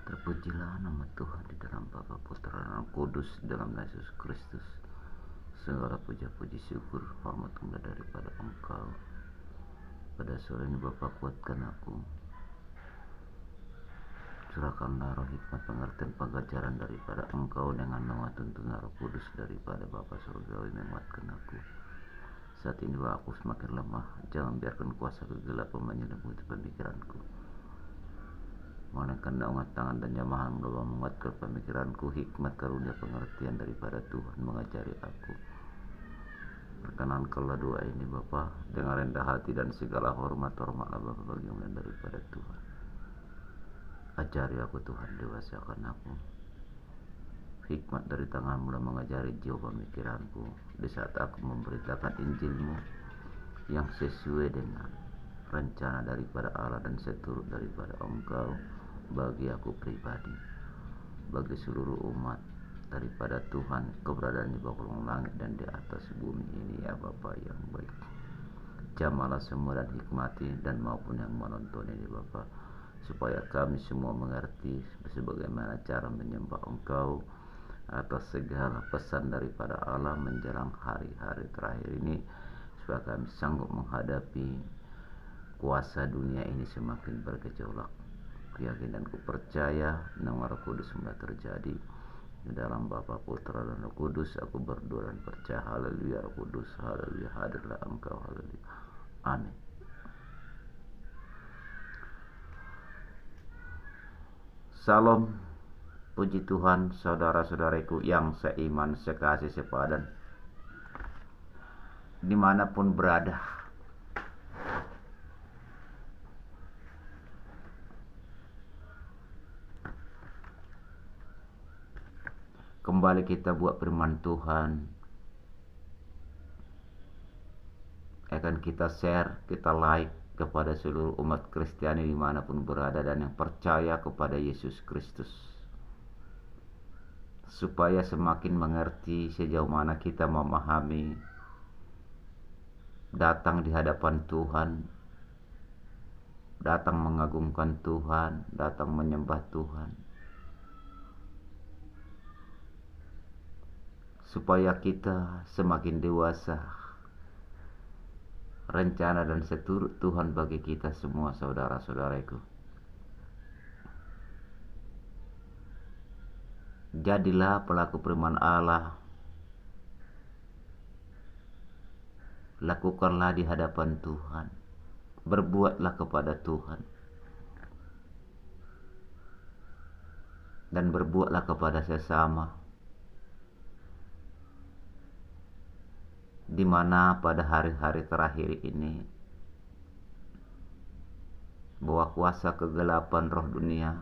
Terpujilah nama Tuhan di dalam Bapa, Putra, dan Roh Kudus, dalam Yesus Kristus. Segala puja-puji, syukur, hormat kemuliaan daripada Engkau. Pada sore ini Bapa, kuatkan aku. Curahkanlah roh hikmat, pengertian, pengajaran daripada Engkau dengan nama tuntunan Roh Kudus daripada Bapa Surgawi menguatkan aku. Saat ini aku semakin lemah, jangan biarkan kuasa kegelapan menyelimuti pemikiranku. Mohon angkat tangan dan jamahan menguatkan pemikiranku, hikmat, karunia, pengertian daripada Tuhan mengajari aku. Perkenankanlah doa ini Bapa dengan rendah hati dan segala hormatlah Bapa bagi yang daripada Tuhan. Ajari aku Tuhan, dewasakan aku. Hikmat dari tangan-Mu mengajari jiwa pemikiranku di saat aku memberitakan Injil-Mu yang sesuai dengan rencana daripada Allah dan seturut daripada Engkau bagi aku pribadi, bagi seluruh umat daripada Tuhan, keberadaan di bawah langit dan di atas bumi ini ya Bapa yang baik. Jamalah semua dan hikmati dan maupun yang menonton ini Bapa, supaya kami semua mengerti sebagaimana cara menyembah Engkau atas segala pesan daripada Allah menjelang hari-hari terakhir ini, supaya kami sanggup menghadapi kuasa dunia ini semakin bergejolak. Yakin dan kupercaya nama Roh Kudus mulai terjadi di dalam Bapa, Putra, dan Roh Kudus. Aku berdoa dan percaya. Haleluya Roh Kudus, haleluya, hadirlah Engkau, haleluya, amin. Salam, puji Tuhan saudara-saudariku yang seiman, sekasih, sepadan dimanapun berada. Kembali kita buat firman Tuhan, akan kita share, kita like kepada seluruh umat Kristiani dimanapun berada dan yang percaya kepada Yesus Kristus, supaya semakin mengerti sejauh mana kita memahami datang di hadapan Tuhan, datang mengagungkan Tuhan, datang menyembah Tuhan, supaya kita semakin dewasa rencana dan seturut Tuhan bagi kita semua saudara-saudaraku. Jadilah pelaku firman Allah, lakukanlah di hadapan Tuhan, berbuatlah kepada Tuhan, dan berbuatlah kepada sesama, di mana pada hari-hari terakhir ini bahwa kuasa kegelapan roh dunia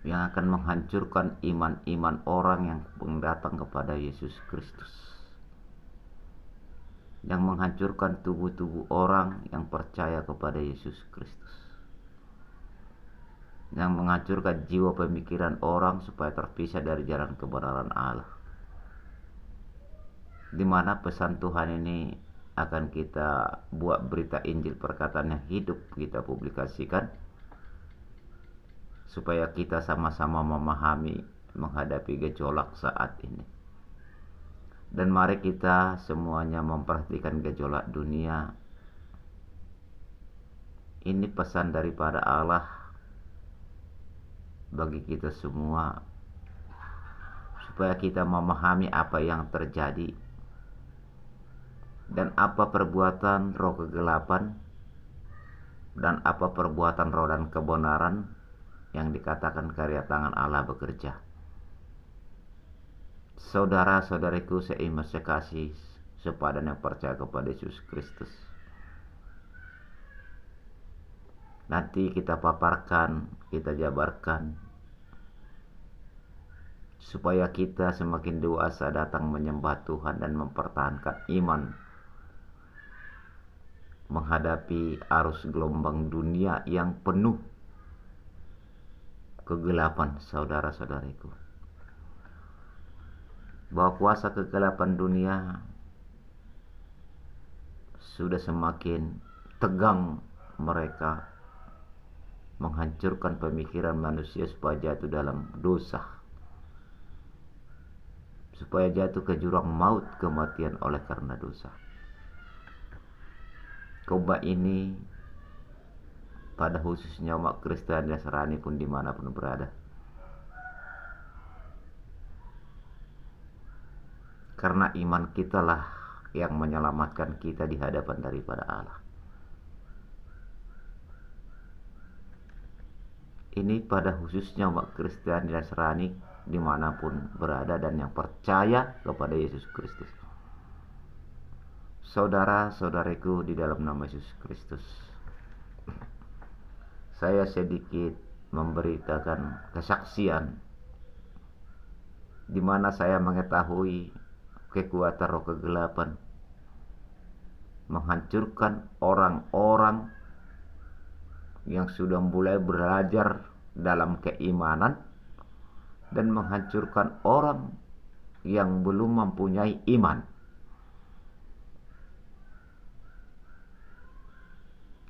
yang akan menghancurkan iman-iman orang yang datang kepada Yesus Kristus, yang menghancurkan tubuh-tubuh orang yang percaya kepada Yesus Kristus, yang menghancurkan jiwa pemikiran orang supaya terpisah dari jalan kebenaran Allah. Di mana pesan Tuhan ini akan kita buat berita Injil perkataan yang hidup, kita publikasikan supaya kita sama-sama memahami menghadapi gejolak saat ini. Dan mari kita semuanya memperhatikan gejolak dunia. Ini pesan daripada Allah bagi kita semua, supaya kita memahami apa yang terjadi dan apa perbuatan roh kegelapan dan apa perbuatan roh dan kebenaran yang dikatakan karya tangan Allah bekerja. Saudara-saudariku seiman, sekasih, sepadan yang percaya kepada Yesus Kristus, nanti kita paparkan, kita jabarkan, supaya kita semakin dewasa datang menyembah Tuhan dan mempertahankan iman menghadapi arus gelombang dunia yang penuh kegelapan saudara-saudariku. Bahwa kuasa kegelapan dunia sudah semakin tegang mereka menghancurkan pemikiran manusia supaya jatuh dalam dosa, supaya jatuh ke jurang maut, kematian oleh karena dosa. Khotbah ini pada khususnya umat Kristen Nasrani pun dimanapun berada, karena iman kita lah yang menyelamatkan kita di hadapan daripada Allah. Ini pada khususnya umat Kristen Nasrani dimanapun berada dan yang percaya kepada Yesus Kristus. Saudara-saudariku di dalam nama Yesus Kristus, saya sedikit memberitakan kesaksian di mana saya mengetahui kekuatan roh kegelapan menghancurkan orang-orang yang sudah mulai belajar dalam keimanan dan menghancurkan orang yang belum mempunyai iman.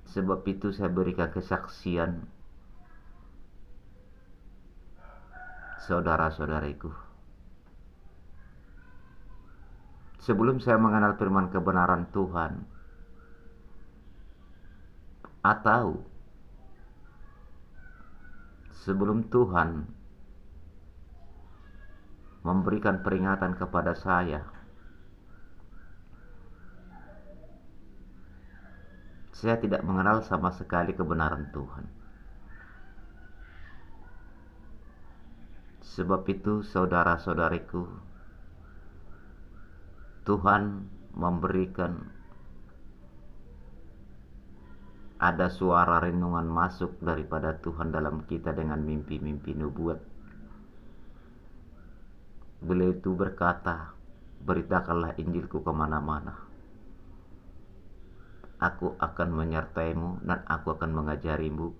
Sebab itu saya berikan kesaksian, saudara-saudariku. Sebelum saya mengenal firman kebenaran Tuhan, atau sebelum Tuhan memberikan peringatan kepada saya tidak mengenal sama sekali kebenaran Tuhan. Sebab itu saudara-saudariku, Tuhan memberikan ada suara renungan masuk daripada Tuhan dalam kita dengan mimpi-mimpi nubuat. Beliau itu berkata, beritakanlah Injilku kemana-mana. Aku akan menyertaimu dan aku akan mengajarimu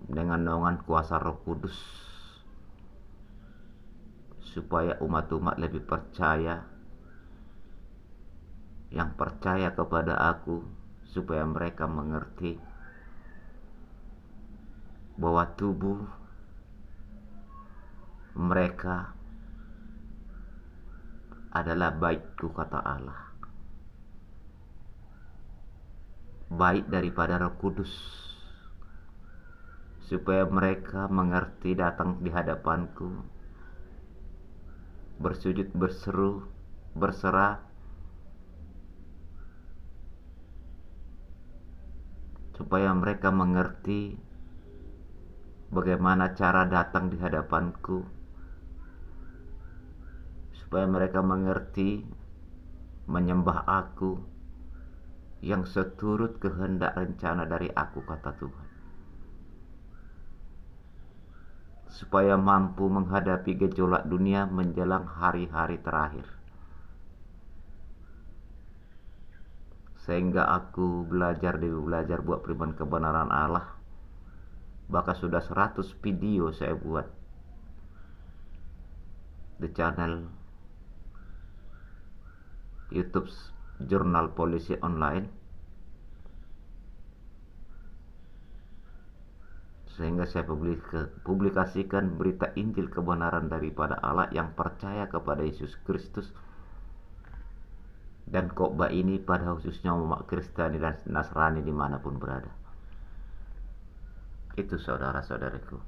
dengan naungan kuasa Roh Kudus, supaya umat-umat lebih percaya, yang percaya kepada aku, supaya mereka mengerti bahwa tubuh mereka adalah baitku, kata Allah, baik daripada Roh Kudus, supaya mereka mengerti datang di hadapanku, bersujud, berseru, berserah, supaya mereka mengerti bagaimana cara datang di hadapanku, supaya mereka mengerti menyembah aku yang seturut kehendak rencana dari aku, kata Tuhan, supaya mampu menghadapi gejolak dunia menjelang hari-hari terakhir. Sehingga aku belajar buat firman kebenaran Allah. Bahkan sudah 100 video saya buat di channel YouTube Jurnal Polisi Online, sehingga saya publikasikan berita Injil kebenaran daripada Allah yang percaya kepada Yesus Kristus. Dan khotbah ini pada khususnya umat Kristen dan Nasrani dimanapun berada. Itu saudara-saudariku.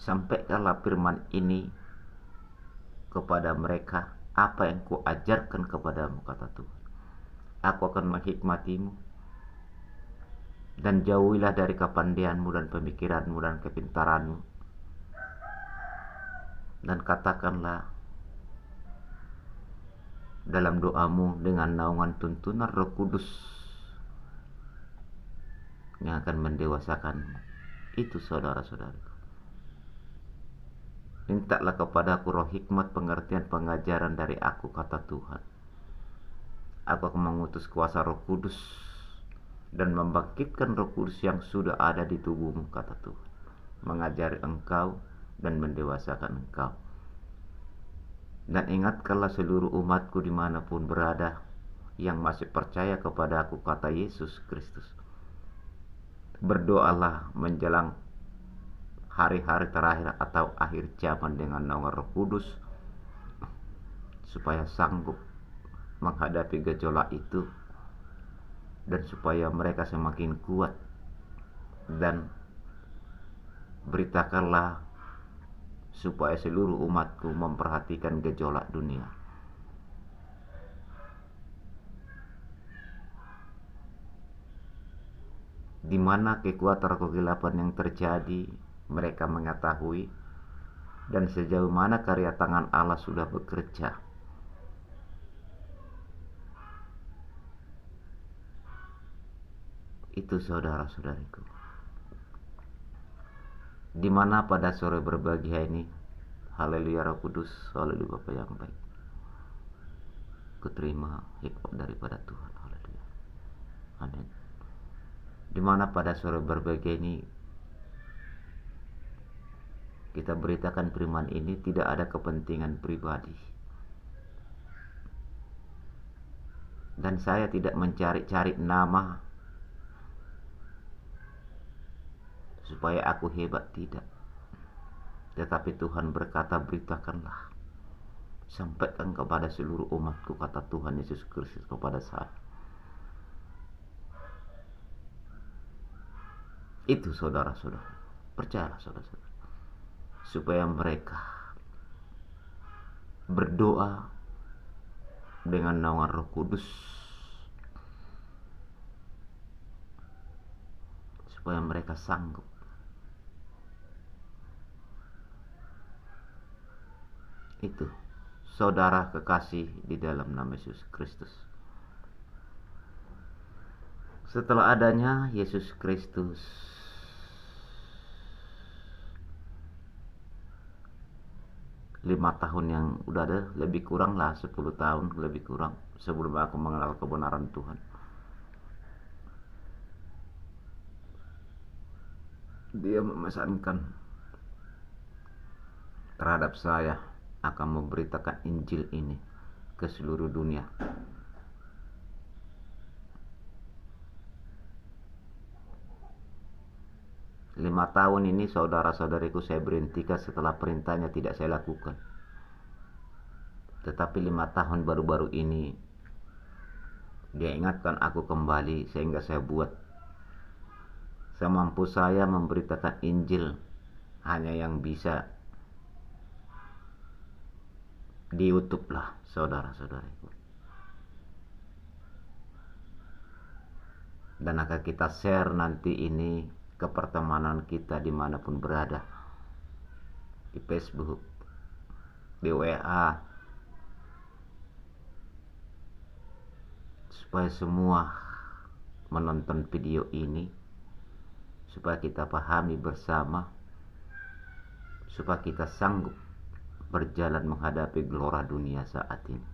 Sampaikanlah firman ini kepada mereka, apa yang kuajarkan kepadamu, kata Tuhan. Aku akan menghikmatimu, dan jauhilah dari kepandianmu dan pemikiranmu dan kepintaranmu, dan katakanlah dalam doamu dengan naungan tuntunan Roh Kudus yang akan mendewasakanmu. Itu saudara-saudariku. Mintalah kepadaku roh hikmat, pengertian, pengajaran dari aku, kata Tuhan. Aku akan mengutus kuasa Roh Kudus dan membangkitkan Roh Kudus yang sudah ada di tubuhmu, kata Tuhan, mengajari engkau dan mendewasakan engkau. Dan ingatkanlah seluruh umatku dimanapun berada, yang masih percaya kepada Aku, kata Yesus Kristus, berdoalah menjelang hari-hari terakhir atau akhir zaman dengan naungan Roh Kudus, supaya sanggup menghadapi gejolak itu, dan supaya mereka semakin kuat. Dan beritakanlah supaya seluruh umatku memperhatikan gejolak dunia. Di mana kekuatan kegelapan yang terjadi, mereka mengetahui, dan sejauh mana karya tangan Allah sudah bekerja. Itu saudara-saudariku. Di mana pada sore berbahagia ini, haleluya Roh Kudus, haleluya Bapa yang baik, kuterima hikmat daripada Tuhan, haleluya, amin. Di mana pada sore berbahagia ini kita beritakan firman ini, tidak ada kepentingan pribadi, dan saya tidak mencari-cari nama supaya aku hebat, tidak. Tetapi Tuhan berkata, beritakanlah, sampaikan kepada seluruh umatku, kata Tuhan Yesus Kristus kepada saya. Itu saudara-saudara, percayalah saudara-saudara, supaya mereka berdoa dengan naungan Roh Kudus, supaya mereka sanggup. Itu saudara kekasih di dalam nama Yesus Kristus. Setelah adanya Yesus Kristus, tahun yang udah ada, lebih kurang lah 10 tahun lebih kurang sebelum aku mengenal kebenaran Tuhan, Dia memesankan terhadap saya akan memberitakan Injil ini ke seluruh dunia. Lima tahun ini saudara-saudariku saya berhentikan setelah perintahnya tidak saya lakukan. Tetapi 5 tahun baru-baru ini Dia ingatkan aku kembali, sehingga saya buat semampu saya memberitakan Injil, hanya yang bisa di YouTube lah saudara-saudariku. Dan akan kita share nanti ini ke pertemanan kita dimanapun berada, di Facebook, di WA, supaya semua menonton video ini, supaya kita pahami bersama, supaya kita sanggup berjalan menghadapi gelora dunia saat ini.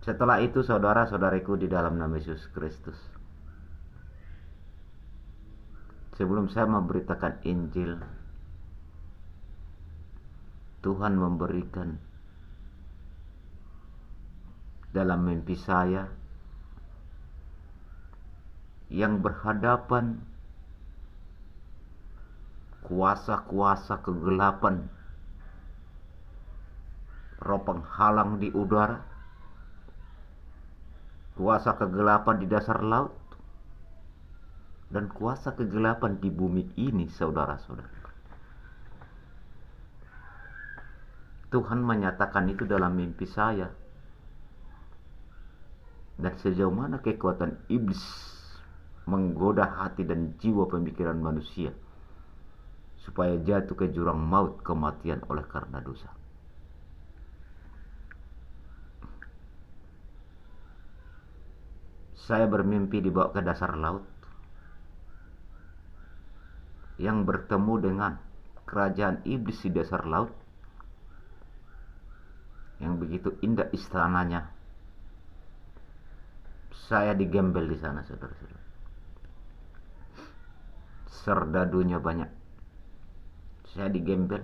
Setelah itu saudara-saudariku di dalam nama Yesus Kristus, sebelum saya memberitakan Injil, Tuhan memberikan dalam mimpi saya yang berhadapan kuasa-kuasa kegelapan, roh penghalang di udara, kuasa kegelapan di dasar laut, dan kuasa kegelapan di bumi ini, saudara-saudara. Tuhan menyatakan itu dalam mimpi saya. Dan sejauh mana kekuatan iblis menggoda hati dan jiwa pemikiran manusia supaya jatuh ke jurang maut, kematian oleh karena dosa. Saya bermimpi dibawa ke dasar laut yang bertemu dengan kerajaan iblis di dasar laut yang begitu indah istananya. Saya digembel di sana, saudara-saudara. Serdadunya banyak. Saya digembel,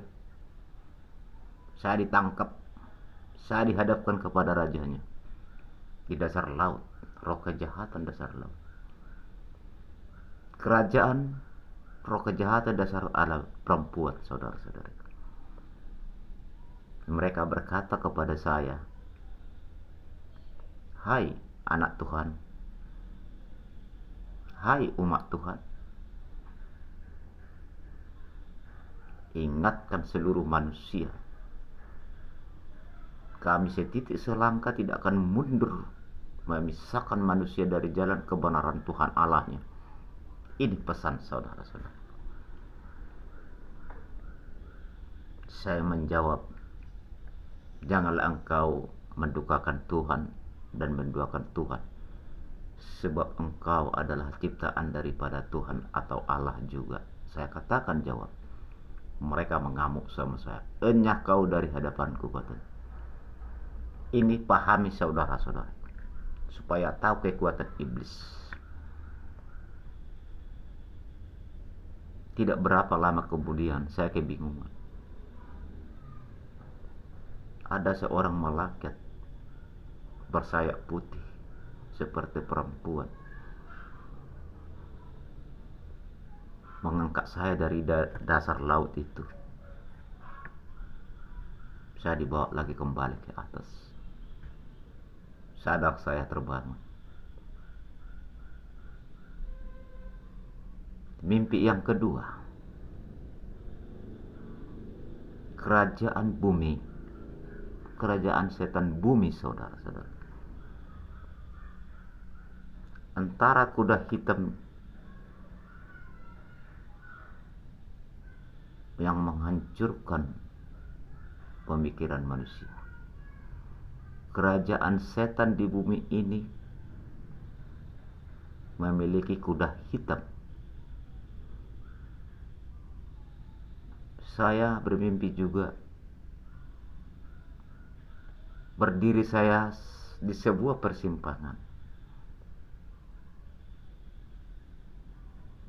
saya ditangkap, Saya dihadapkan kepada rajanya di dasar laut, roh kejahatan dasar laut. Kerajaan roh kejahatan dasar alam perempuan, saudara-saudara. Mereka berkata kepada saya, "Hai anak Tuhan, hai umat Tuhan, ingatkan seluruh manusia. Kami setitik selangkah tidak akan mundur memisahkan manusia dari jalan kebenaran Tuhan Allahnya." Ini pesan saudara-saudara. Saya menjawab, "Janganlah engkau mendukakan Tuhan dan menduakan Tuhan, sebab engkau adalah ciptaan daripada Tuhan atau Allah juga." Saya katakan jawab. Mereka mengamuk sama saya. "Enyah kau dari hadapanku," katanya. Ini pahami saudara-saudara, supaya tahu kekuatan iblis. Tidak berapa lama kemudian saya kebingungan. Ada seorang malaikat bersayap putih seperti perempuan mengangkat saya dari dasar laut itu. Saya dibawa lagi kembali ke atas. Sadar saya terbangun. Mimpi yang kedua, kerajaan bumi, kerajaan setan bumi, saudara-saudara. Antara kuda hitam yang menghancurkan pemikiran manusia. Kerajaan setan di bumi ini memiliki kuda hitam. Saya bermimpi juga berdiri saya di sebuah persimpangan.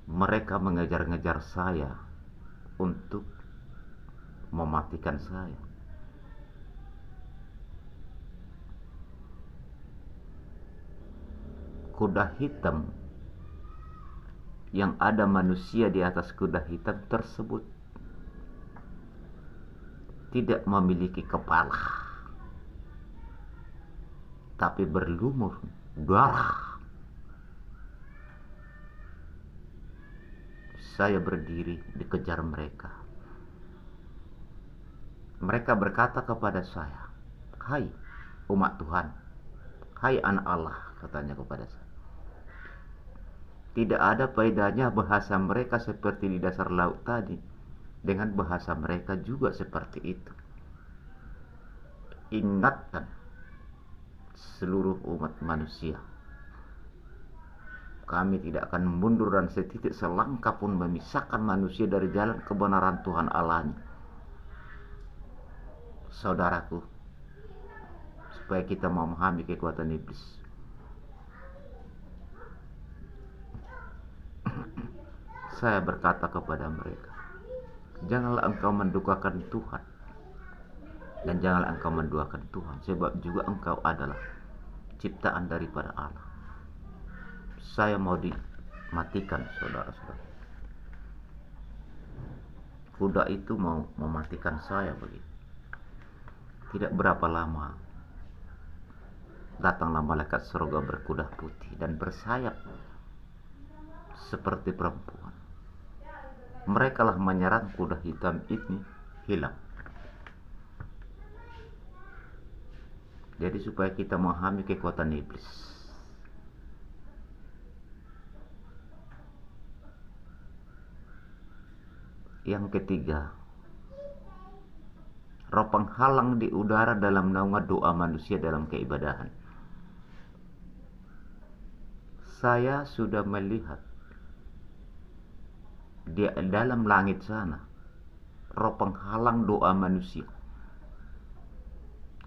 Mereka mengejar-ngejar saya untuk mematikan saya. Kuda hitam, yang ada manusia di atas kuda hitam tersebut, tidak memiliki kepala, tapi berlumur darah. Saya berdiri dikejar mereka. Mereka berkata kepada saya, "Hai umat Tuhan, hai anak Allah," katanya kepada saya. Tidak ada bedanya bahasa mereka seperti di dasar laut tadi dengan bahasa mereka juga seperti itu. Ingatkan seluruh umat manusia, kami tidak akan mundur dan setitik selangkah pun memisahkan manusia dari jalan kebenaran Tuhan Allahnya. Saudaraku, supaya kita memahami kekuatan iblis. Saya berkata kepada mereka, "Janganlah engkau mendukakan Tuhan, dan janganlah engkau menduakan Tuhan, sebab juga engkau adalah ciptaan daripada Allah." Saya mau dimatikan, saudara-saudara. Kuda itu mau mematikan saya begitu. Tidak berapa lama, datanglah malaikat surga berkuda putih dan bersayap seperti perempuan. Mereka lah menyerang kuda hitam ini hilang. Jadi supaya kita memahami kekuatan iblis. Yang ketiga, roh penghalang di udara dalam naungan doa manusia dalam keibadahan. Saya sudah melihat di dalam langit sana roh penghalang doa manusia,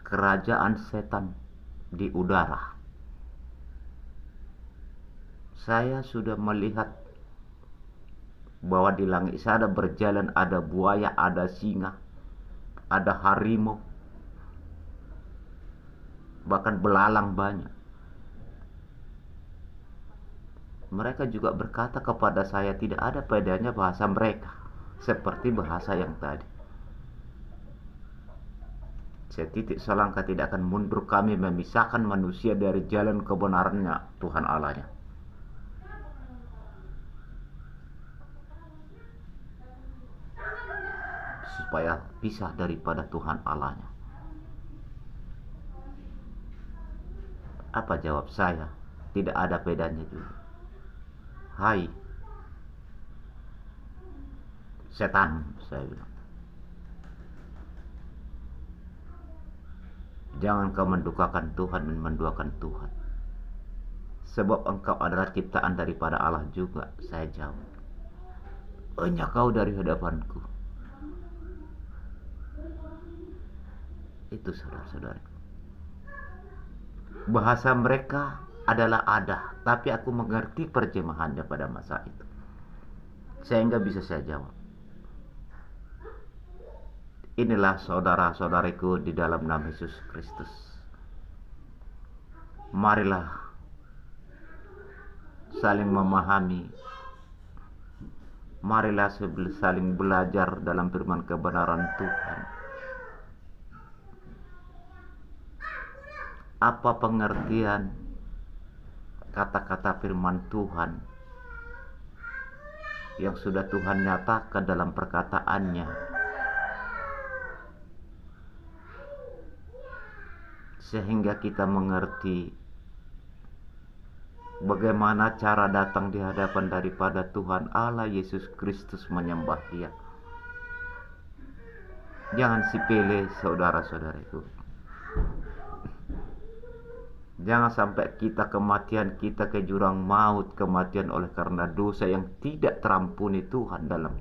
kerajaan setan di udara. Saya sudah melihat bahwa di langit sana berjalan ada buaya, ada singa, ada harimau, bahkan belalang banyak. Mereka juga berkata kepada saya tidak ada bedanya bahasa mereka seperti bahasa yang tadi. Setitik selangkah tidak akan mundur kami memisahkan manusia dari jalan kebenarannya Tuhan Allahnya. Supaya pisah daripada Tuhan Allahnya. Apa jawab saya? Tidak ada bedanya juga. Hai setan, saya bilang, jangan kau mendukakan Tuhan dan menduakan Tuhan, sebab engkau adalah ciptaan daripada Allah juga. Saya jawab, hanya kau dari hadapanku. Itu saudara-saudara. Bahasa mereka adalah ada, tapi aku mengerti terjemahannya pada masa itu, sehingga bisa saya jawab. Inilah saudara-saudariku di dalam nama Yesus Kristus. Marilah saling memahami. Marilah saling belajar dalam firman kebenaran Tuhan. Apa pengertian kata-kata firman Tuhan yang sudah Tuhan nyatakan dalam perkataannya, sehingga kita mengerti bagaimana cara datang di hadapan daripada Tuhan Allah Yesus Kristus menyembah Dia. Jangan sepele saudara-saudariku. Jangan sampai kematian kita ke jurang maut, kematian oleh karena dosa yang tidak terampuni Tuhan dalam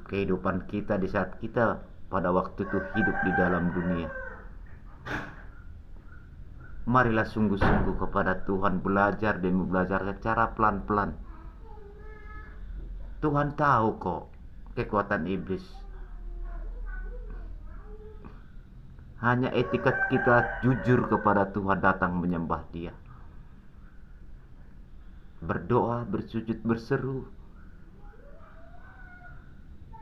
kehidupan kita di saat kita pada waktu itu hidup di dalam dunia. Marilah sungguh-sungguh kepada Tuhan, belajar dan belajar secara pelan-pelan. Tuhan tahu kok kekuatan iblis. Hanya etikat kita jujur kepada Tuhan, datang menyembah Dia, berdoa, bersujud, berseru,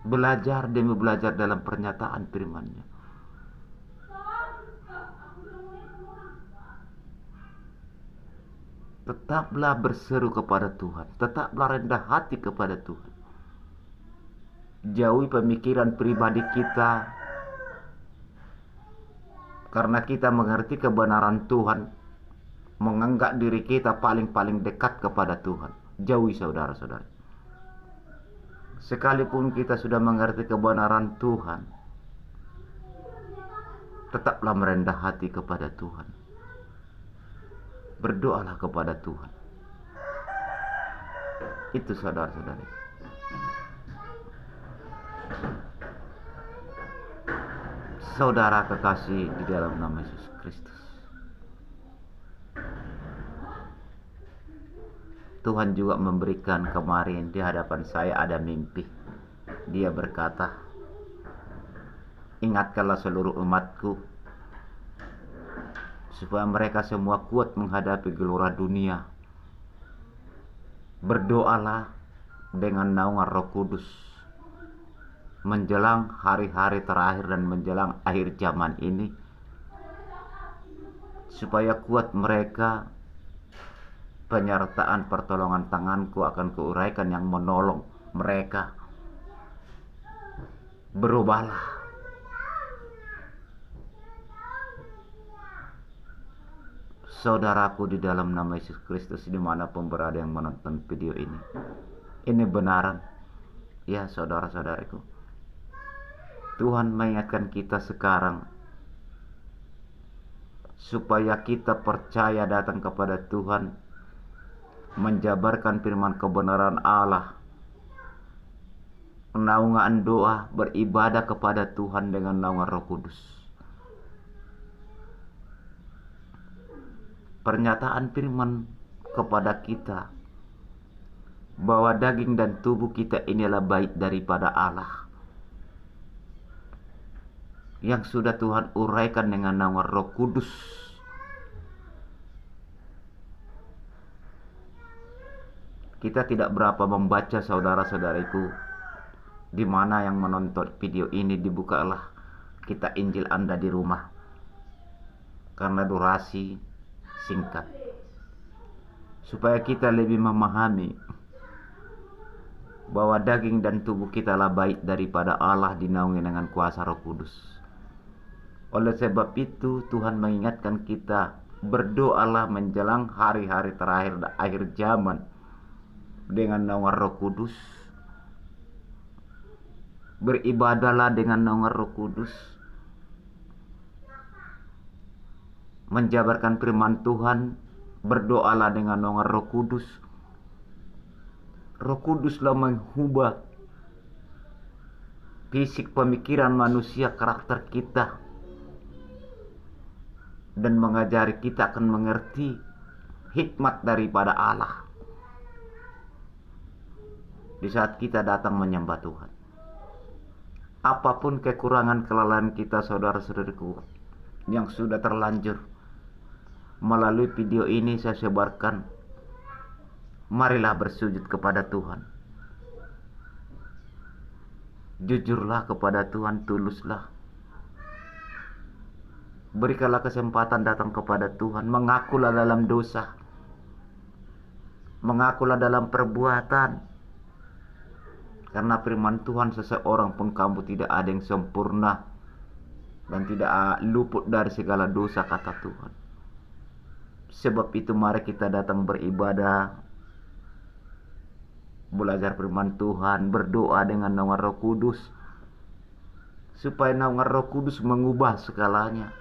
belajar demi belajar dalam pernyataan firman-Nya. Tetaplah berseru kepada Tuhan, tetaplah rendah hati kepada Tuhan. Jauhi pemikiran pribadi kita, karena kita mengerti kebenaran Tuhan, menganggap diri kita paling-paling dekat kepada Tuhan. Jauhi saudara-saudara. Sekalipun kita sudah mengerti kebenaran Tuhan, tetaplah merendah hati kepada Tuhan. Berdoalah kepada Tuhan. Itu saudara-saudara. Saudara kekasih di dalam nama Yesus Kristus, Tuhan juga memberikan kemarin di hadapan saya ada mimpi. Dia berkata, ingatkanlah seluruh umatku supaya mereka semua kuat menghadapi gelora dunia. Berdoalah dengan naungan Roh Kudus menjelang hari-hari terakhir dan menjelang akhir zaman ini, supaya kuat mereka. Penyertaan pertolongan tanganku akan kuuraikan yang menolong mereka. Berubahlah. Saudaraku di dalam nama Yesus Kristus, dimanapun berada yang menonton video ini. Ini benaran. Ya saudara-saudariku, Tuhan mengingatkan kita sekarang supaya kita percaya datang kepada Tuhan, menjabarkan firman kebenaran Allah, naungan doa, beribadah kepada Tuhan dengan naungan Roh Kudus. Pernyataan firman kepada kita bahwa daging dan tubuh kita inilah baik daripada Allah. yang sudah Tuhan uraikan dengan nama Roh Kudus. Kita tidak berapa membaca, saudara-saudariku. Di mana yang menonton video ini, dibukalah kita Injil Anda di rumah. Karena durasi singkat. Supaya kita lebih memahami bahwa daging dan tubuh kita lah baik daripada Allah, dinaungi dengan kuasa Roh Kudus. Oleh sebab itu Tuhan mengingatkan kita, berdoalah menjelang hari-hari terakhir dan akhir zaman dengan nama Roh Kudus. Beribadahlah dengan nama Roh Kudus. Menjabarkan firman Tuhan, berdoalah dengan nama Roh Kudus. Roh Kuduslah mengubah fisik, pemikiran manusia, karakter kita, dan mengajari kita akan mengerti hikmat daripada Allah di saat kita datang menyembah Tuhan. Apapun kekurangan kelelahan kita, saudara-saudariku, yang sudah terlanjur, melalui video ini saya sebarkan, marilah bersujud kepada Tuhan. Jujurlah kepada Tuhan, tuluslah. Berikanlah kesempatan datang kepada Tuhan. Mengakulah dalam dosa, mengakulah dalam perbuatan. Karena firman Tuhan, seseorang pun kamu tidak ada yang sempurna dan tidak luput dari segala dosa, kata Tuhan. Sebab itu mari kita datang beribadah, belajar firman Tuhan, berdoa dengan nama Roh Kudus, supaya nama Roh Kudus mengubah segalanya.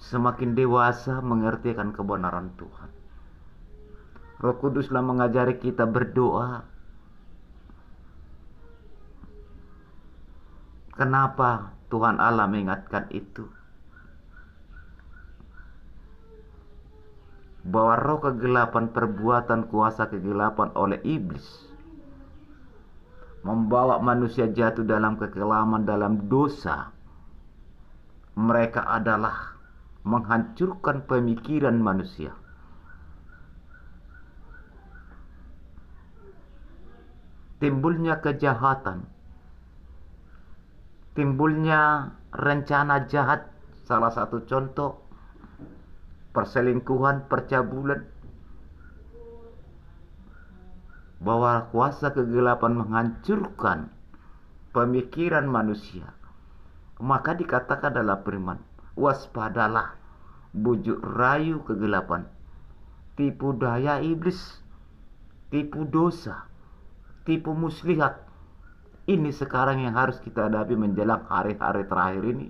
Semakin dewasa mengerti akan kebenaran Tuhan. Roh Kuduslah mengajari kita berdoa. Kenapa Tuhan Allah mengingatkan itu? Bahwa roh kegelapan, perbuatan kuasa kegelapan oleh iblis, membawa manusia jatuh dalam kekelaman, dalam dosa. Mereka adalah menghancurkan pemikiran manusia. Timbulnya kejahatan, timbulnya rencana jahat. Salah satu contoh, perselingkuhan, percabulan. Bahwa kuasa kegelapan menghancurkan pemikiran manusia. Maka dikatakan dalam firman, waspadalah, bujuk rayu kegelapan, tipu daya iblis, tipu dosa, tipu muslihat. Ini sekarang yang harus kita hadapi menjelang hari-hari terakhir ini.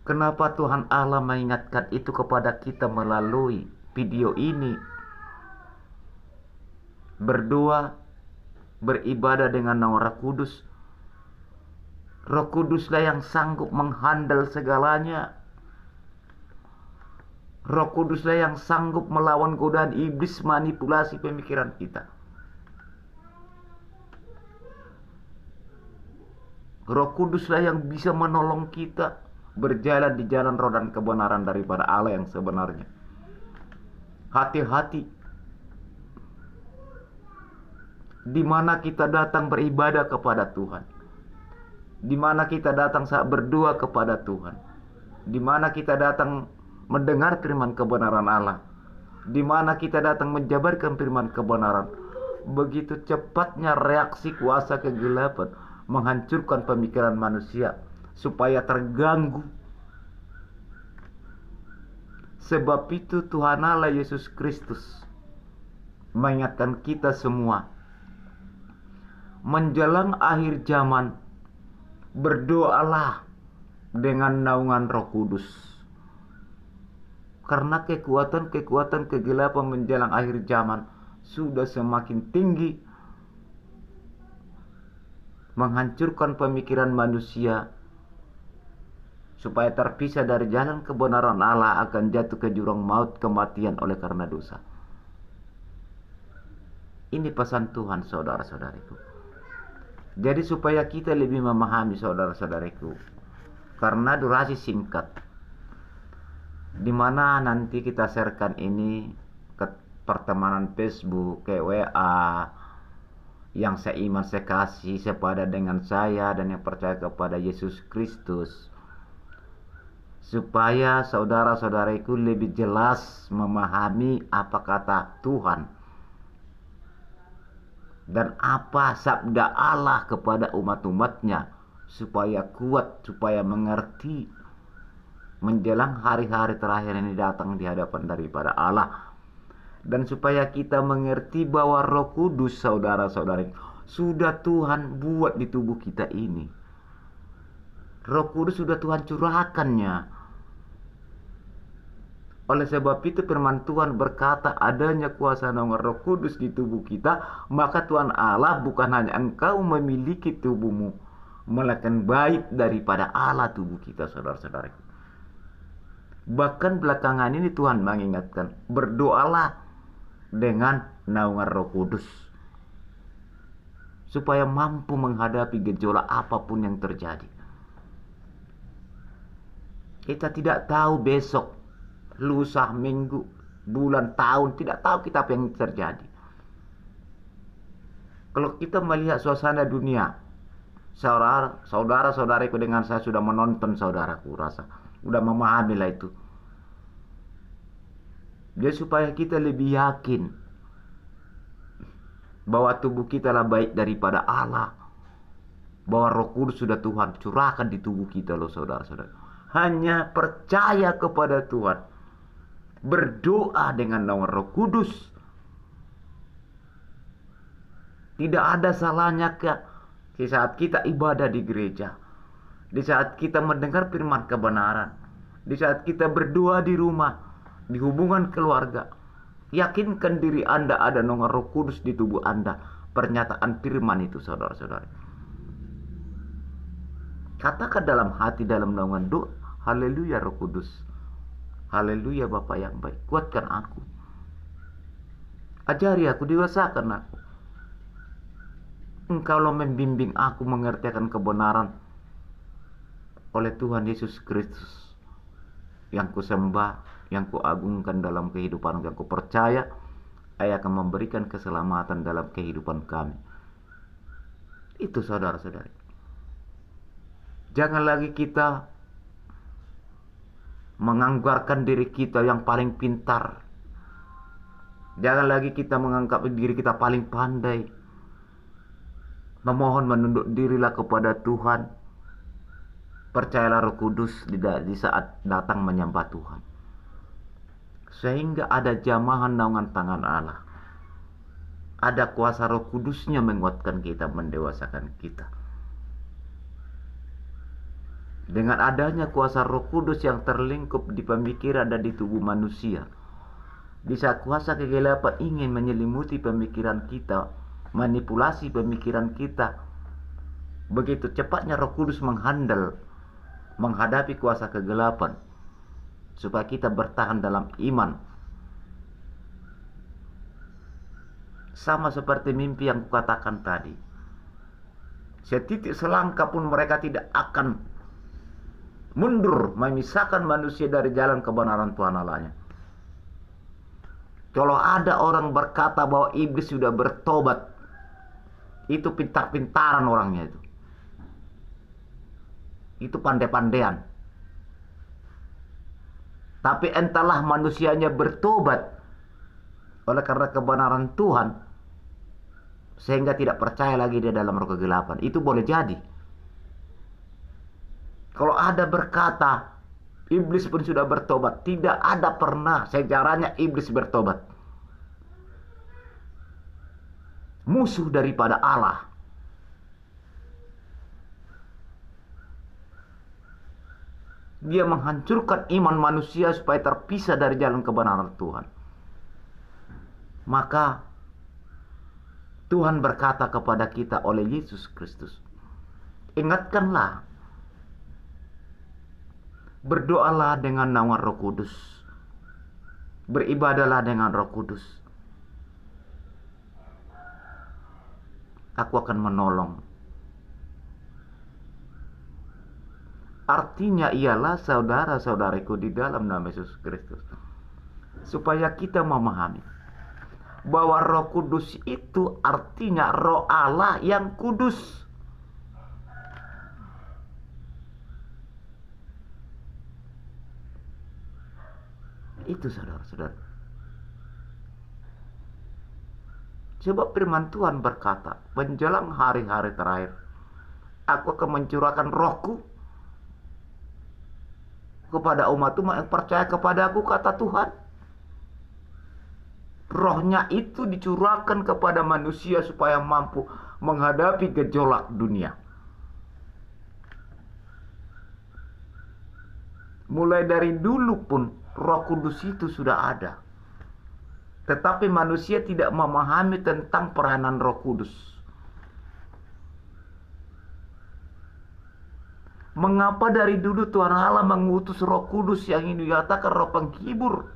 Kenapa Tuhan Allah mengingatkan itu kepada kita melalui video ini? Berdoa, beribadah dengan nama Roh Kudus. Roh Kuduslah yang sanggup menghandle segalanya. Roh Kuduslah yang sanggup melawan godaan iblis, manipulasi pemikiran kita. Roh Kuduslah yang bisa menolong kita berjalan di jalan roh dan kebenaran daripada Allah yang sebenarnya. Hati-hati di mana kita datang beribadah kepada Tuhan, di mana kita datang saat berdoa kepada Tuhan, di mana kita datang mendengar firman kebenaran Allah, di mana kita datang menjabarkan firman kebenaran. Begitu cepatnya reaksi kuasa kegelapan menghancurkan pemikiran manusia supaya terganggu. Sebab itu Tuhan Allah Yesus Kristus mengingatkan kita semua, menjelang akhir zaman, berdoalah dengan naungan Roh Kudus. Karena kekuatan kegelapan menjelang akhir zaman sudah semakin tinggi, menghancurkan pemikiran manusia supaya terpisah dari jalan kebenaran Allah, akan jatuh ke jurang maut, kematian oleh karena dosa. Ini pesan Tuhan, saudara-saudariku. Jadi supaya kita lebih memahami saudara-saudariku, karena durasi singkat, di mana nanti kita sharekan ini ke pertemanan Facebook, ke WA, yang seiman sekasih sepada dengan saya dan yang percaya kepada Yesus Kristus, supaya saudara-saudariku lebih jelas memahami apa kata Tuhan dan apa sabda Allah kepada umat-umatnya, supaya kuat, supaya mengerti menjelang hari-hari terakhir ini datang di hadapan daripada Allah. Dan supaya kita mengerti bahwa Roh Kudus, saudara-saudari, sudah Tuhan buat di tubuh kita ini. Roh Kudus sudah Tuhan curahkannya. Oleh sebab itu firman Tuhan berkata, adanya kuasa naungan Roh Kudus di tubuh kita, maka Tuhan Allah bukan hanya engkau memiliki tubuhmu, melainkan baik daripada Allah tubuh kita, saudara-saudari. Bahkan belakangan ini Tuhan mengingatkan, berdoalah dengan naungan Roh Kudus, supaya mampu menghadapi gejolak apapun yang terjadi. Kita tidak tahu besok, lusa, minggu, bulan, tahun, tidak tahu kita apa yang terjadi. Kalau kita melihat suasana dunia, saudara-saudariku dengan saya sudah menonton, saudaraku rasa sudah memahami lah itu. Jadi supaya kita lebih yakin bahwa tubuh kita lah baik daripada Allah, bahwa Roh Kudus sudah Tuhan curahkan di tubuh kita loh, saudara-saudara. Hanya percaya kepada Tuhan, berdoa dengan naungan Roh Kudus. Tidak ada salahnya di saat kita ibadah di gereja, di saat kita mendengar firman kebenaran, di saat kita berdoa di rumah, di hubungan keluarga. Yakinkan diri Anda ada naungan Roh Kudus di tubuh Anda. Pernyataan firman itu, saudara-saudara. Katakan dalam hati, dalam naungan doa, haleluya Roh Kudus, haleluya Bapa yang baik, kuatkan aku, ajari aku, dewasakan aku. Engkaulah membimbing aku mengerti akan kebenaran oleh Tuhan Yesus Kristus yang kusembah, yang kuagungkan dalam kehidupan, yang kupercaya Ia akan memberikan keselamatan dalam kehidupan kami. Itu, saudara-saudari. Jangan lagi kita menganggarkan diri kita yang paling pintar. Jangan lagi kita menganggap diri kita paling pandai. Memohon menunduk dirilah kepada Tuhan. Percayalah Roh Kudus di saat datang menyembah Tuhan, sehingga ada jamahan naungan tangan Allah. Ada kuasa Roh Kudusnya menguatkan kita, mendewasakan kita. Dengan adanya kuasa Roh Kudus yang terlingkup di pemikiran dan di tubuh manusia, di saat kuasa kegelapan ingin menyelimuti pemikiran kita, manipulasi pemikiran kita, begitu cepatnya Roh Kudus menghadapi kuasa kegelapan, supaya kita bertahan dalam iman. Sama seperti mimpi yang kukatakan tadi, setitik selangkah pun mereka tidak akan mundur memisahkan manusia dari jalan kebenaran Tuhan Allahnya. Kalau ada orang berkata bahwa iblis sudah bertobat, itu pintar-pintaran orangnya itu. Itu pandai-pandaian. Tapi entahlah manusianya bertobat oleh karena kebenaran Tuhan, sehingga tidak percaya lagi dia dalam roh kegelapan. Itu boleh jadi. Kalau ada berkata iblis pun sudah bertobat, tidak ada pernah sejarahnya iblis bertobat. Musuh daripada Allah. Dia menghancurkan iman manusia supaya terpisah dari jalan kebenaran Tuhan. Maka Tuhan berkata kepada kita oleh Yesus Kristus, ingatkanlah, berdoalah dengan naungan Roh Kudus, beribadahlah dengan Roh Kudus. Aku akan menolong artinya ialah saudara-saudariku di dalam nama Yesus Kristus. Supaya kita memahami bahwa Roh Kudus itu artinya Roh Allah yang kudus. Itu saudara-saudara. Sebab firman Tuhan berkata, menjelang hari-hari terakhir, aku akan mencurahkan rohku kepada umat-umat yang percaya kepada aku, kata Tuhan. Rohnya itu dicurahkan kepada manusia supaya mampu menghadapi gejolak dunia. Mulai dari dulu pun Roh Kudus itu sudah ada. Tetapi manusia tidak memahami tentang peranan Roh Kudus. Mengapa dari dulu Tuhan Allah mengutus Roh Kudus yang ini dikatakan roh penghibur,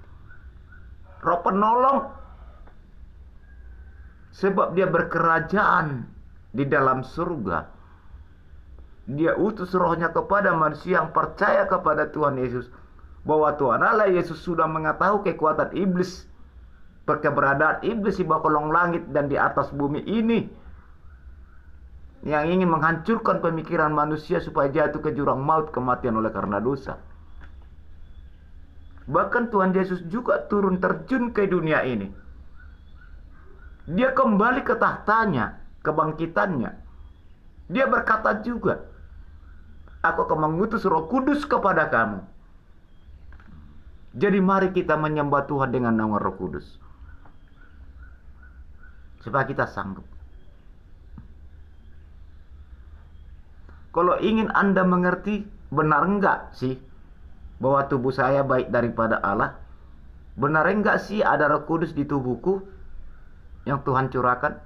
roh penolong? Sebab dia berkerajaan di dalam surga. Dia utus rohnya kepada manusia yang percaya kepada Tuhan Yesus. Bahwa Tuhan Allah Yesus sudah mengetahui kekuatan iblis, keberadaan iblis di bawah kolong langit dan di atas bumi ini, yang ingin menghancurkan pemikiran manusia supaya jatuh ke jurang maut, kematian oleh karena dosa. Bahkan Tuhan Yesus juga turun terjun ke dunia ini. Dia kembali ke tahtanya, kebangkitannya. Dia berkata juga, aku akan mengutus Roh Kudus kepada kamu. Jadi mari kita menyembah Tuhan dengan nama Roh Kudus, supaya kita sanggup. Kalau ingin Anda mengerti, benar enggak sih bahwa tubuh saya baik daripada Allah? Benar enggak sih ada Roh Kudus di tubuhku yang Tuhan curahkan?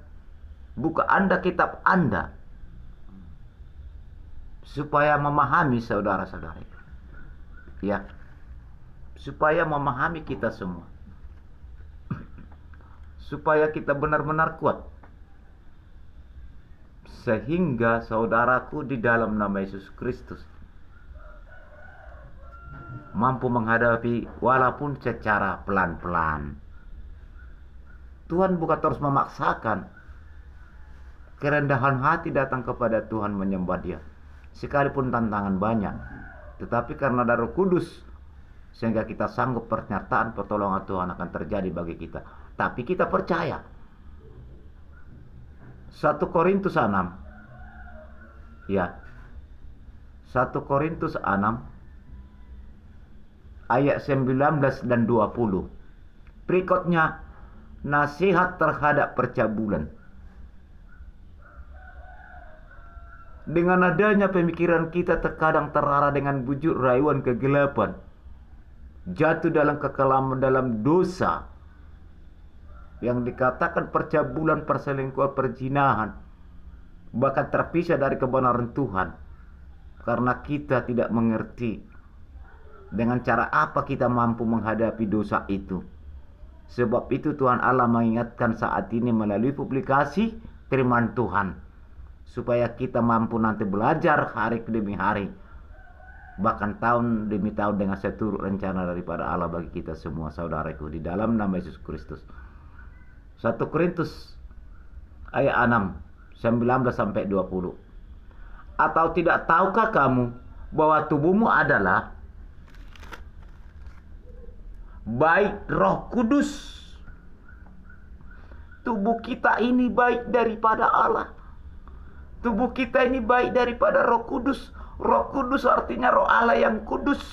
Buka Anda kitab Anda, supaya memahami saudara-saudari. Ya, supaya memahami kita semua. Supaya kita benar-benar kuat. Sehingga saudaraku di dalam nama Yesus Kristus mampu menghadapi walaupun secara pelan-pelan. Tuhan bukan terus memaksakan. Kerendahan hati datang kepada Tuhan menyembah Dia. Sekalipun tantangan banyak, tetapi karena ada Roh Kudus, sehingga kita sanggup pernyataan pertolongan Tuhan akan terjadi bagi kita. Tapi kita percaya. 1 Korintus 6. Ya. 1 Korintus 6 ayat 19 dan 20. Berikutnya nasihat terhadap percabulan. Dengan adanya pemikiran kita terkadang terarah dengan bujuk rayuan kegelapan, jatuh dalam kekelaman, dalam dosa yang dikatakan percabulan, perselingkuhan, perzinahan, bahkan terpisah dari kebenaran Tuhan karena kita tidak mengerti dengan cara apa kita mampu menghadapi dosa itu. Sebab itu Tuhan Allah mengingatkan saat ini melalui publikasi firman Tuhan, supaya kita mampu nanti belajar hari demi hari, bahkan tahun demi tahun, dengan seturut rencana daripada Allah bagi kita semua, saudaraku, di dalam nama Yesus Kristus. 1 Korintus ayat 6, 19 sampai 20. Atau tidak tahukah kamu bahwa tubuhmu adalah baik Roh Kudus? Tubuh kita ini baik daripada Allah. Tubuh kita ini baik daripada Roh Kudus. Roh Kudus artinya Roh Allah yang kudus.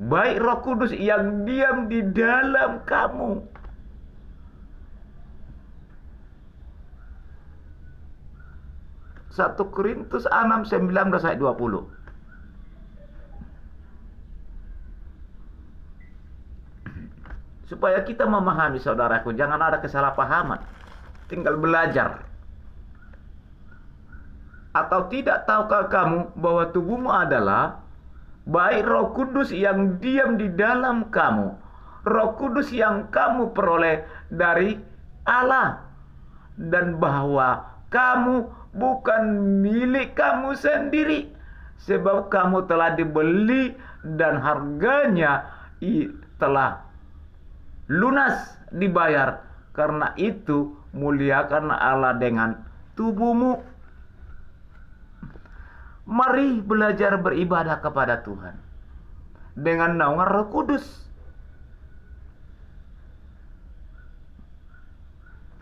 Baik Roh Kudus yang diam di dalam kamu. Satu Korintus 6, 19 ayat 20. Supaya kita memahami, saudaraku, jangan ada kesalahpahaman. Tinggal belajar. Atau tidak tahukah kamu bahwa tubuhmu adalah baik Roh Kudus yang diam di dalam kamu, Roh Kudus yang kamu peroleh dari Allah, dan bahwa kamu bukan milik kamu sendiri, sebab kamu telah dibeli dan harganya telah lunas dibayar. Karena itu muliakan Allah dengan tubuhmu. Mari belajar beribadah kepada Tuhan dengan naungan Roh Kudus.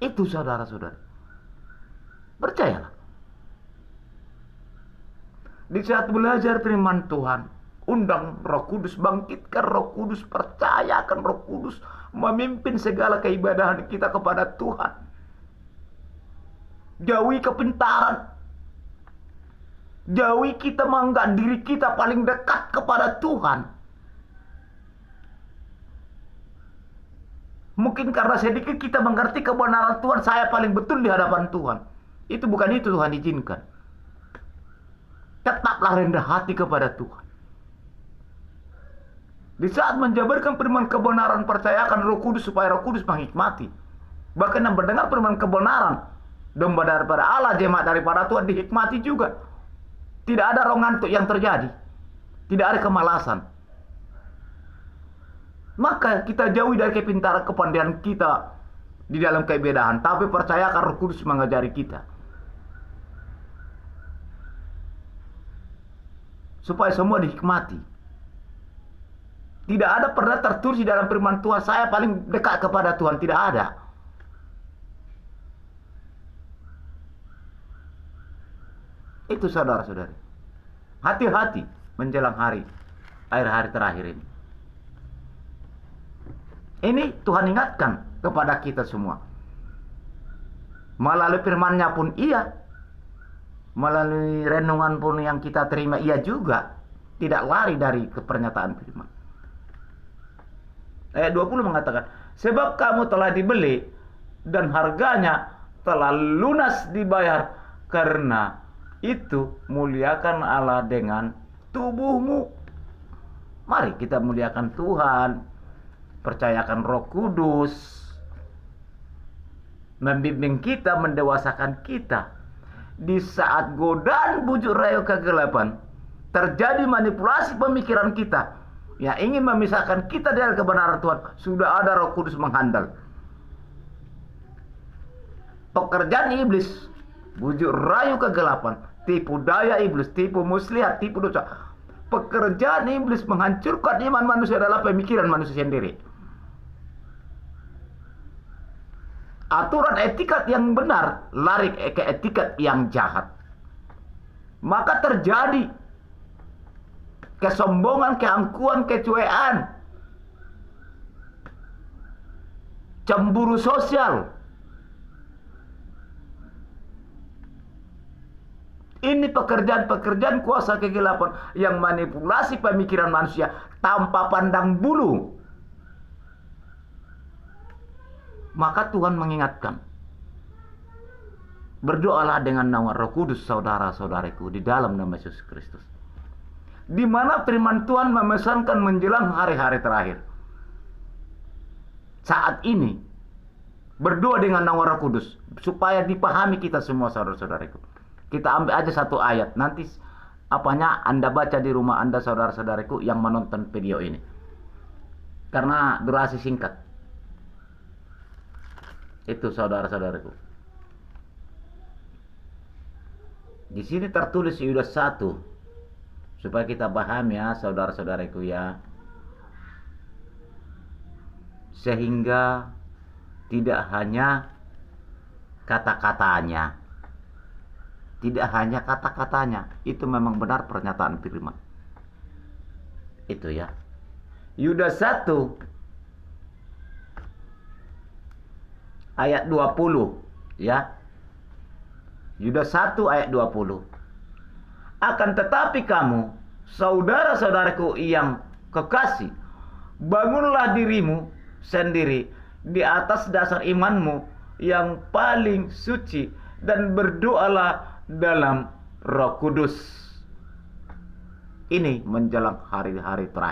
Itu saudara-saudara, percayalah. Di saat belajar firman Tuhan, undang Roh Kudus, bangkitkan Roh Kudus, percayakan Roh Kudus memimpin segala keibadahan kita kepada Tuhan. Jauhi kepintaran, jauhi kita menganggap diri kita paling dekat kepada Tuhan. Mungkin karena sedikit kita mengerti kebenaran Tuhan, saya paling betul di hadapan Tuhan. Itu bukan itu Tuhan izinkan. Tetaplah rendah hati kepada Tuhan. Di saat menjabarkan firman kebenaran, percayakan Roh Kudus supaya Roh Kudus menghikmati. Bahkan yang mendengar firman kebenaran, domba daripada Allah, jemaat daripada Tuhan, dihikmati juga. Tidak ada roh ngantuk yang terjadi. Tidak ada kemalasan. Maka kita jauhi dari kepintaran kepandaian kita di dalam keibadahan, tapi percayakan Roh Kudus mengajari kita. Supaya semua dihikmati. Tidak ada pernah tertulis di dalam firman Tuhan, saya paling dekat kepada Tuhan. Tidak ada. Itu saudara-saudari. Hati-hati menjelang akhir hari terakhir ini. Ini Tuhan ingatkan kepada kita semua. Melalui firman-Nya pun iya. Melalui renungan pun yang kita terima iya juga. Tidak lari dari pernyataan firman. Ayat 20 mengatakan, sebab kamu telah dibeli dan harganya telah lunas dibayar. Karena itu muliakan Allah dengan tubuhmu. Mari kita muliakan Tuhan. Percayakan Roh Kudus membimbing kita, mendewasakan kita. Di saat godaan bujuk rayu kegelapan terjadi, manipulasi pemikiran kita yang ingin memisahkan kita dari kebenaran Tuhan, sudah ada Roh Kudus menghandal. Pekerjaan iblis, bujuk rayu kegelapan, tipu daya iblis, tipu muslihat, tipu dosa. Pekerjaan iblis menghancurkan iman manusia adalah pemikiran manusia sendiri. Aturan etikat yang benar lari ke etikat yang jahat. Maka terjadi kesombongan, keangkuhan, kecuekan, cemburu sosial. Ini pekerjaan-pekerjaan kuasa kegelapan yang manipulasi pemikiran manusia tanpa pandang bulu. Maka Tuhan mengingatkan, berdoalah dengan naungan Roh Kudus, saudara-saudariku, di dalam nama Yesus Kristus. Di mana firman Tuhan memesankan menjelang hari-hari terakhir. Saat ini, berdoa dengan naungan Roh Kudus, supaya dipahami kita semua, saudara-saudariku. Kita ambil aja satu ayat, nanti apanya Anda baca di rumah Anda, saudara-saudariku, yang menonton video ini. Karena durasi singkat. Itu saudara-saudaraku. Di sini tertulis Yudas 1 supaya kita paham ya, saudara-saudaraku ya. Sehingga tidak hanya kata-katanya. Tidak hanya kata-katanya, itu memang benar pernyataan firman. Itu ya. Yudas 1 ayat 20 ya. Yudas 1 ayat 20. Akan tetapi kamu, saudara-saudaraku yang kekasih, bangunlah dirimu sendiri di atas dasar imanmu yang paling suci dan berdoalah dalam Roh Kudus. Ini menjelang hari-hari terakhir.